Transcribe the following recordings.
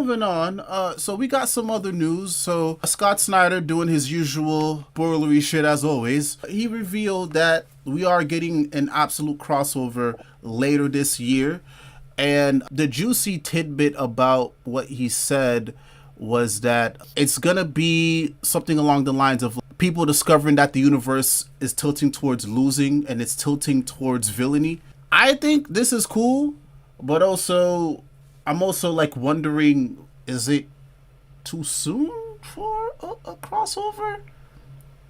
moving on. So we got some other news. So Scott Snyder doing his usual spoilery shit as always. He revealed that we are getting an absolute crossover later this year. And the juicy tidbit about what he said was that it's gonna be something along the lines of people discovering that the universe is tilting towards losing and it's tilting towards villainy. I think this is cool, but also I'm also like wondering, is it too soon for a crossover?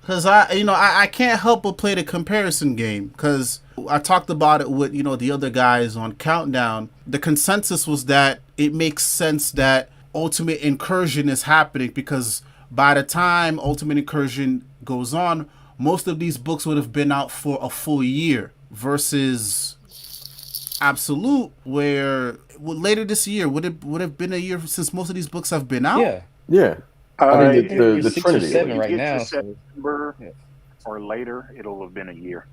Because I can't help but play the comparison game. Because I talked about it with the other guys on Countdown. The consensus was that it makes sense that Ultimate Incursion is happening because by the time Ultimate Incursion goes on, most of these books would have been out for a full year versus Absolute, where later this year would have been a year since most of these books have been out. Yeah, Yeah. I I mean, think the we're the six or Trinity. seven When you right get to now. So September yeah. or later, it'll have been a year.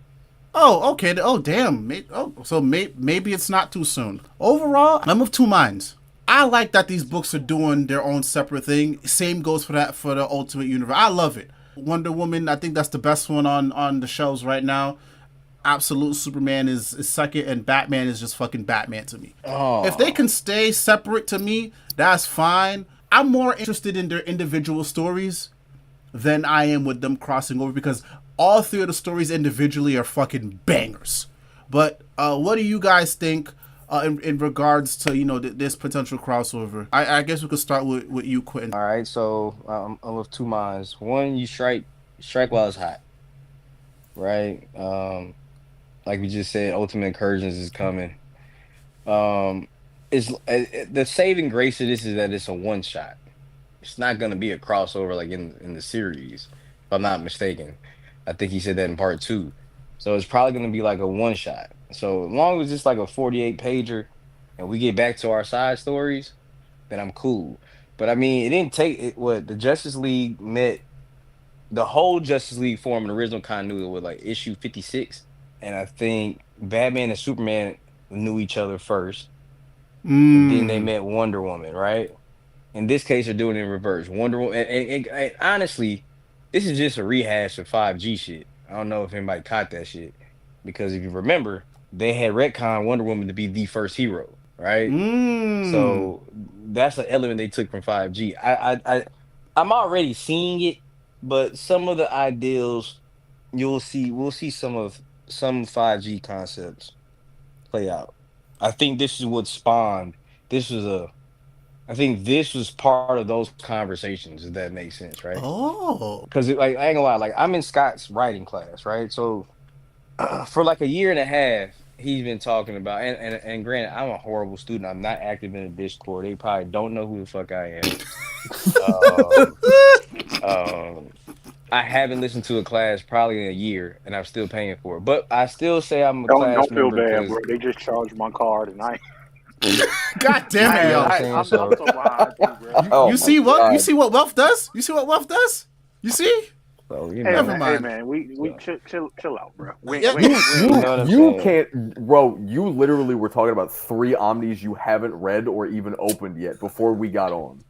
Oh, okay. Oh, damn. So maybe it's not too soon. Overall, I'm of two minds. I like that these books are doing their own separate thing. Same goes for that for the Ultimate Universe. I love it. Wonder Woman, I think that's the best one on the shelves right now. Absolute Superman is second, and Batman is just fucking Batman to me. If they Oh, can stay separate to me, that's fine. I'm more interested in their individual stories than I am with them crossing over because all three of the stories individually are fucking bangers. But what do you guys think in regards to this potential crossover? I guess we could start with you, Quentin. all right. So I'm of two minds. One, you strike while it's hot, right? Like we just said, Ultimate Incursions is coming. Um, the saving grace of this is that it's a one shot. It's not gonna be a crossover like in the series, if I'm not mistaken. I think he said that in part two. So it's probably gonna be like a one shot. So as long as it's like a 48 pager and we get back to our side stories, then I'm cool. But I mean, it didn't take it what the Justice League met the whole Justice League form in original continuity with like issue 56. And I think Batman and Superman knew each other first, and then they Mmm. met Wonder Woman, right? In this case, they're doing it in reverse. Wonder Woman, and honestly, this is just a rehash of 5G shit. I don't know if anybody caught that shit because if you remember, they had retcon Wonder Woman to be the first hero, right? Mmm. So that's an element they took from 5G. I'm already seeing it, but some of the ideals we'll see some 5G concepts play out. I think this is what spawned. This was a I think this was part of those conversations, if that makes sense, right? Oh. Because like I ain't gonna lie, like I'm in Scott's writing class, right? So for like a year and a half, he's been talking about and granted, I'm a horrible student. I'm not active in the Discord. They probably don't know who the fuck I am. Um, um, I haven't listened to a class probably in a year, and I'm still paying for it. But I still say I'm a class Don't feel member bad, bro. because They just charged my card, and God damn you it, know what I'm yo. saying. I'm So so behind too, bro. Oh You my see what? You God. see what wealth does? You see what wealth does? You see? you Never know, Hey mind. man, we so, chill out, bro. Yeah. You We ain't you you know what there. I'm you saying. can't, bro. You literally were talking about three omnis you haven't read or even opened yet before we got on.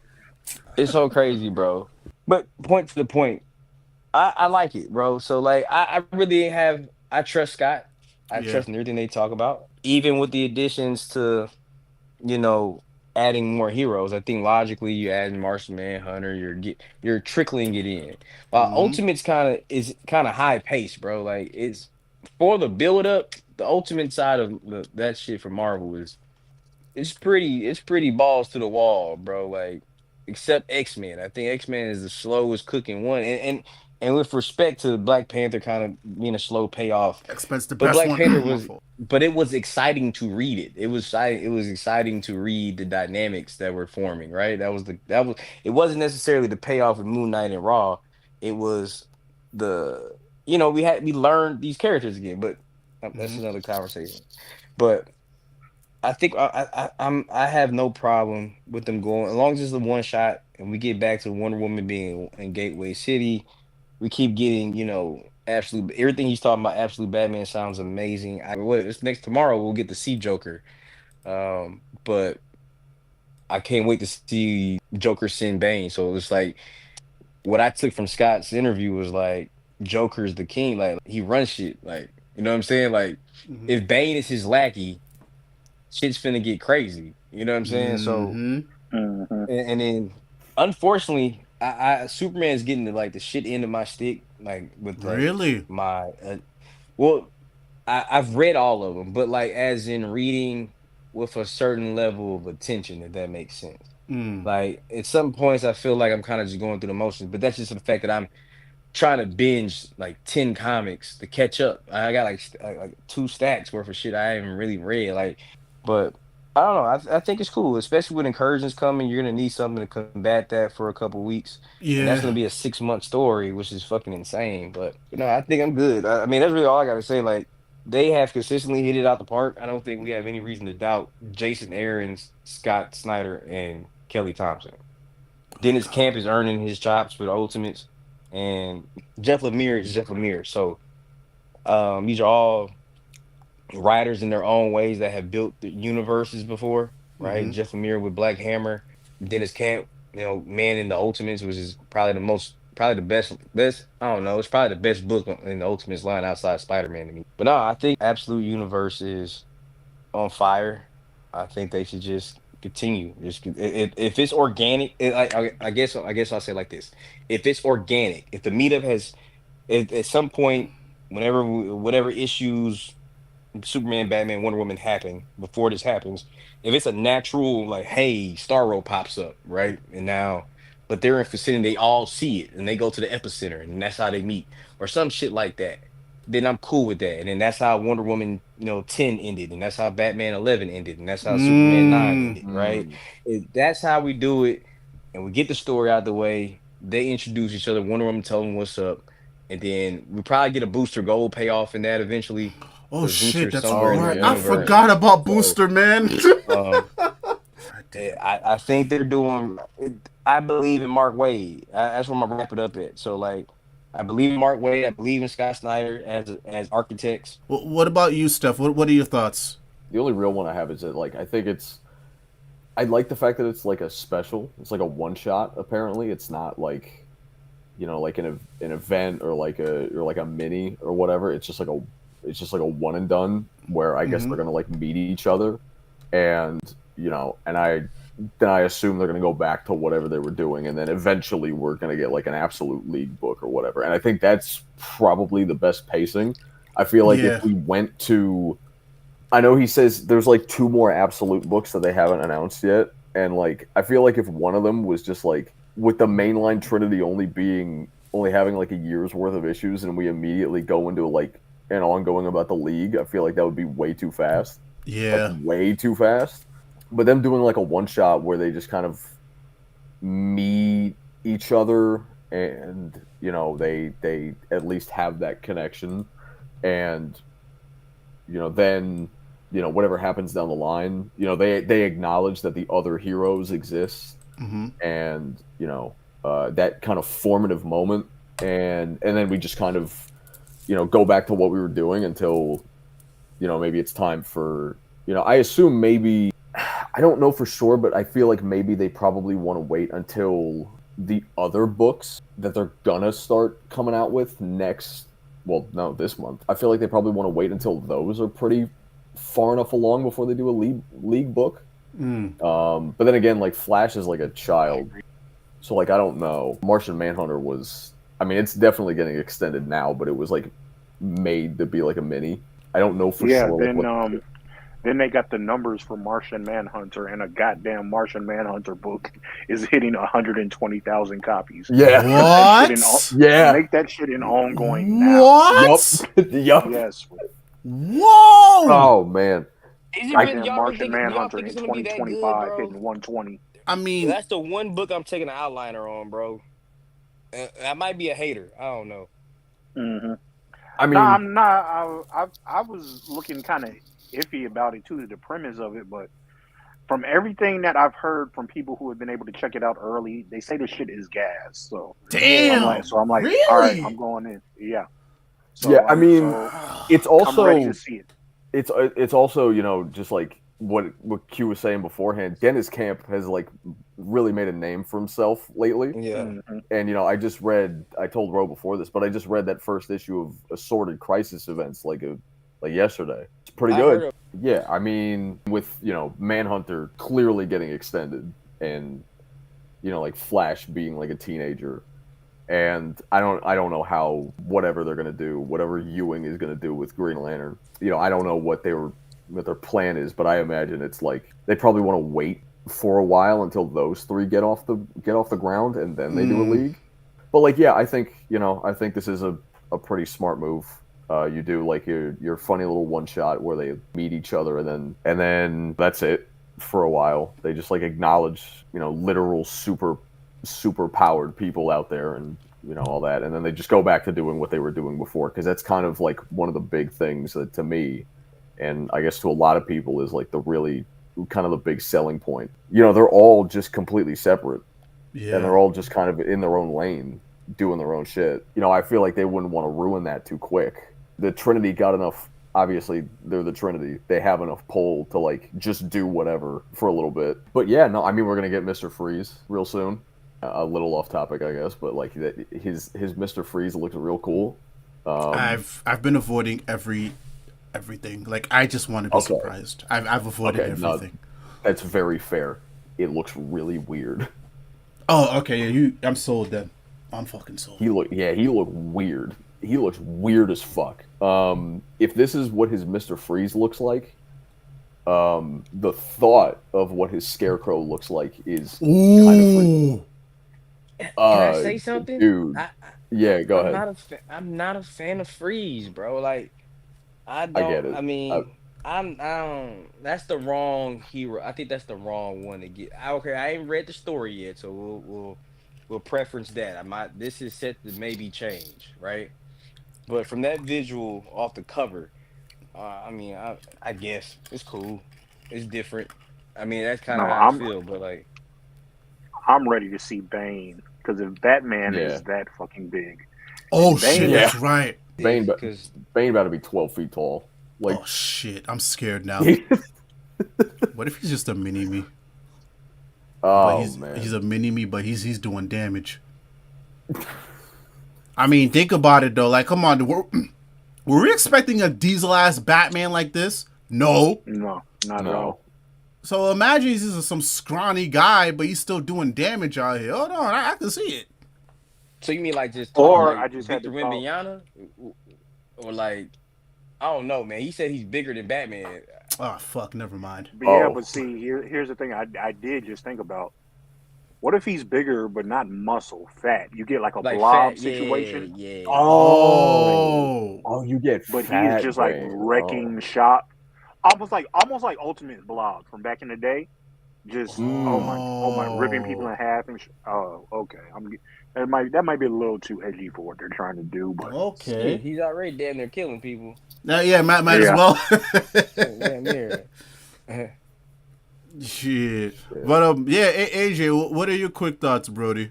It's so crazy, bro. But point to the point. I like it, bro. So like I really have I trust Scott. I Yeah. trust in everything they talk about. Even with the additions to, you know, adding more heroes. I think logically you add Martian Manhunter, you're trickling it in. Ultimate's kind of high pace, bro. Like it's for the build up, the ultimate side of that shit for Marvel is it's pretty balls to the wall, bro. Like except X-Men. I think X-Men is the slowest cooking one. And with respect to Black Panther kind of being a slow payoff, Expense the but best Black one. Panther My was fault. but it was exciting to read it. It was exciting to read the dynamics that were forming, right? That was it wasn't necessarily the payoff of Moon Knight and Raw. It was the we learned these characters again, but that's another conversation. But I think I have no problem with them going as long as it's the one shot and we get back to Wonder Woman being in Gateway City. We keep getting absolute everything he's talking about. Absolute Batman sounds amazing. It's next tomorrow we'll get to see Joker. But I can't wait to see Joker send Bane. So it's like what I took from Scott's interview was like Joker's the king, like he runs shit, like you know what I'm saying. Like Mm-hmm. if Bane is his lackey, shit's finna get crazy. You know what I'm saying? So Mm-hmm. Mm-hmm. and then unfortunately, I Superman's getting the like the shit end of my stick, like with like Really? my well, I've read all of them, but like as in reading with a certain level of attention, if that makes sense. Mm. Like at some points, I feel like I'm kind of just going through the motions, but that's just the fact that I'm trying to binge like 10 comics to catch up. I got like like 2 stacks worth of shit I haven't really read. Like, but I don't know. I think it's cool, especially with incursions coming. You're gonna need something to combat that for a couple weeks, and that's Yeah. gonna be a 6 month story, which is fucking insane. But no, I think I'm good. I mean, that's really all I gotta say. Like, they have consistently hit it out the park. I don't think we have any reason to doubt Jason Aaron's, Scott Snyder, and Kelly Thompson. Dennis Camp is earning his chops with Ultimates, and Jeff Lemire is Jeff Lemire. So these are all writers in their own ways that have built the universes before, right? Mm-hmm. Jeff Lemire with Black Hammer, Dennis Camp, Man in the Ultimates, which is probably probably the best. I don't know, it's probably the best book in the Ultimates line outside Spider-Man to me. But no, I think Absolute Universe is on fire. I think they should just continue. Just if it's organic, I guess I'll say it like this: if it's organic, if the meetup has at some point, whatever issues Superman, Batman, Wonder Woman happen before this happens, if it's a natural like, hey, Starro pops up, right? And now, but they're in vicinity, they all see it and they go to the epicenter and that's how they meet, or some shit like that. Then I'm cool with that. And then that's how Wonder Woman, 10 ended, and that's how Batman 11 ended, and that's how Superman 9 Mm. ended, right? Mm. That's how we do it, and we get the story out the way. They introduce each other, Wonder Woman tell them what's up, and then we probably get a Booster Gold payoff in that eventually Oh because Booster shit, is that's somewhere in Oh the right. I yeah. universe. forgot about So Booster, man. um, God damn. I think they're doing. I believe in Mark Wade. That's where I'm gonna wrap it up at. So like, I believe in Mark Wade. I believe in Scott Snyder as architects. What about you, Steph? What are your thoughts? The only real one I have is that like I think it's I like the fact that it's like a special. It's like a one shot. Apparently, it's not like like an event or like a mini or whatever. It's just like a one and done where I guess Mm-hmm. they're gonna like meet each other, and and I assume they're gonna go back to whatever they were doing, and then eventually we're gonna get like an Absolute League book or whatever. And I think that's probably the best pacing. I feel like if Yeah. we went to I know he says there's like 2 more Absolute books that they haven't announced yet, and like I feel like if one of them was just like with the mainline Trinity only having like a year's worth of issues, and we immediately go into like an ongoing about the League, I feel like that would be way too fast, like Yeah. way too fast. But them doing like a one shot where they just kind of meet each other, and they at least have that connection, and then whatever happens down the line, they acknowledge that the other heroes exist, Mm-hmm. and that kind of formative moment, and then we just kind of go back to what we were doing until maybe it's time for I assume maybe I don't know for sure, but I feel like maybe they probably want to wait until the other books that they're gonna start coming out with next. Well, no, this month. I feel like they probably want to wait until those are pretty far enough along before they do a league book. Mm. But then again, like Flash is like a child, so like I don't know. Martian Manhunter was. I mean, it's definitely getting extended now, but it was like made to be like a mini. I don't know for Yeah. sure. Like, what, Then they got the numbers for Martian Manhunter, and a goddamn Martian Manhunter book is hitting 120,000 copies. yeah, What? yeah. Make that shit an ongoing now. What? Yup. Yes. Whoa! Oh man. Is it really? Goddamn Y'all really Martian think y'all Manhunter think in it's gonna be that good, 2025 bro? hitting 120. I mean, That's the one book I'm taking an outliner on, bro. I might be a hater. I don't know. Mm-hmm. I mean, No, I'm not. I was looking kind of iffy about it too, the premise of it, but from everything that I've heard from people who have been able to check it out early, they say the shit is gas. So damn. I'm like, all right, I'm Really? going in. Yeah. So yeah. I mean, it's I'm ready also to see it. it's also just like what Q was saying beforehand, Dennis Camp has like really made a name for himself lately. Yeah. Mm-hmm. And I told Ro before this, but I just read that first issue of Assorted Crisis Events like yesterday. It's pretty good. Yeah, I mean, with Manhunter clearly getting extended, and like Flash being like a teenager, and I don't know how whatever they're gonna do, whatever Ewing is gonna do with Green Lantern. I don't know what their plan is, but I imagine it's like they probably want to wait for a while until those three get off the ground, and then they do a league. But like, yeah, I think this is a pretty smart move. You do like your funny little one shot where they meet each other, and then that's it for a while. They just like acknowledge literal super powered people out there, and all that, and then they just go back to doing what they were doing before, because that's kind of like one of the big things that to me, and I guess to a lot of people, is like the really kind of the big selling point. They're all just completely separate. Yeah. And they're all just kind of in their own lane, doing their own shit. I feel like they wouldn't want to ruin that too quick. The Trinity got enough. Obviously, they're the Trinity. They have enough pull to like just do whatever for a little bit. But yeah, no, I mean, we're gonna get Mr. Freeze real soon. A little off topic, I guess, but like his Mr. Freeze looks real cool. I've been avoiding everything. Like, I just want to be surprised. I've avoided everything. No, that's very fair. It looks really weird. Oh, okay. Yeah, I'm sold then. I'm fucking sold. He looked weird. He looks weird as fuck. If this is what his Mr. Freeze looks like, the thought of what his Scarecrow looks like is kind of freaky. Can I say something, dude? Yeah, go ahead. I'm not a fan of Freeze, bro. Like, I get it. I mean, I don't. That's the wrong hero. I think that's the wrong one to get. Okay, I ain't read the story yet, so we'll preference that. This is set to maybe change, right? But from that visual off the cover, I mean, I guess it's cool. It's different. I mean, that's kind No, of how I feel. But like, I'm ready to see Bane, because if Batman is that fucking big, oh shit, that's right. Bane about to be 12 feet tall. Like, oh shit, I'm scared now. What if he's just a mini me? Oh man, he's a mini me, but he's doing damage. I mean, think about it though. Like, come on, were we expecting a diesel ass Batman like this? No, not at all. So imagine he's just some scrawny guy, but he's still doing damage out here. Hold on, I can see it. So you mean like just or like I just had to Wimbiana, or like, I don't know, man. He said he's bigger than Batman. Oh fuck, never mind. But yeah, but see, here's the thing. I did just think about. What if he's bigger but not muscle, fat? You get like a blob situation. Yeah. Oh, you get. But fat, he's just like wrecking shop, almost like Ultimate Blob from back in the day. Just oh my, ripping people in half and okay. That might be a little too edgy for what they're trying to do, but okay. He's already damn near killing people. Yeah, might as well. Shit. But AJ, what are your quick thoughts, Brody?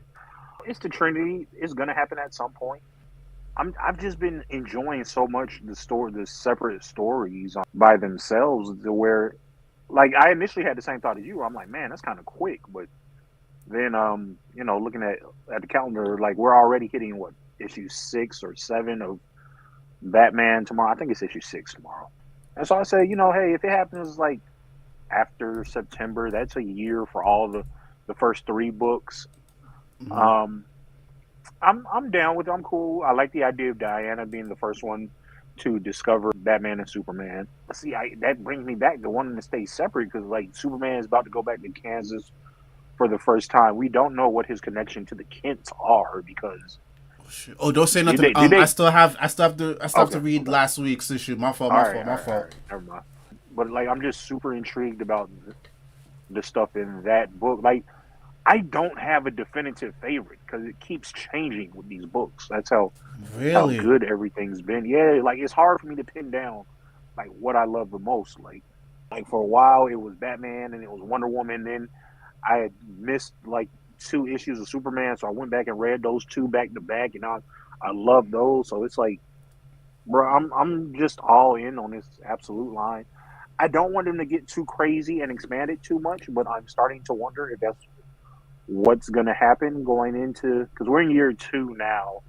It's the Trinity. It's gonna happen at some point. I've just been enjoying so much the separate stories by themselves, to where, like, I initially had the same thought as you. I'm like, man, that's kind of quick, but then looking at the calendar, like, we're already hitting what, issue 6 or 7 of Batman tomorrow. I think it's issue 6 tomorrow. And so I say, hey, if it happens like after September, that's a year for all the first 3 books. Mm-hmm. I'm down with it. I'm cool. I like the idea of Diana being the first one to discover Batman and Superman. See, that brings me back to wanting to stay separate, because like Superman is about to go back to Kansas for the first time. We don't know what his connection to the Kents are, because don't say nothing. I still have to read last week's issue. My fault. All right, never mind. But like, I'm just super intrigued about the stuff in that book. Like, I don't have a definitive favorite, because it keeps changing with these books. That's how good everything's been. Yeah, like, it's hard for me to pin down like what I love the most. Like for a while it was Batman and it was Wonder Woman. Then I had missed like 2 issues of Superman, so I went back and read those 2 back to back, and I love those. So it's like, bro, I'm just all in on this Absolute line. I don't want them to get too crazy and expand it too much, but I'm starting to wonder if that's what's going to happen going into, because we're in year 2 now.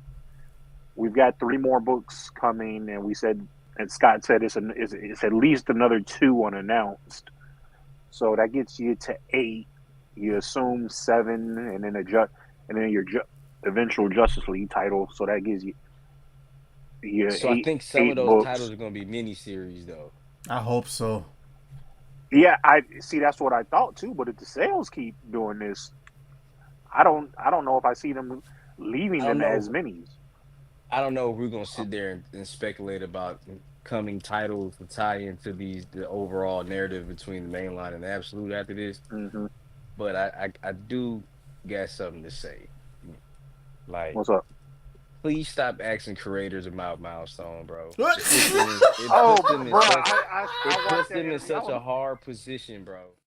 We've got 3 more books coming, and we said, and Scott said it's at least another 2 unannounced. So that gets you to 8. You assume 7, and then your eventual Justice League title. So that gives you So I think some of eight those books. titles are going to be miniseries, though. I hope so. Yeah, I see. That's what I thought too. But if the sales keep doing this, I don't know if I see them leaving them as minis. I don't know if we're going to sit there and speculate about coming titles to tie into the overall narrative between the main line and the absolute after this. Mm-hmm. But I do got something to say. Like, What's up? please stop asking creators about Milestone, bro. What? It puts them in I such watched that in interview. such a hard position, bro.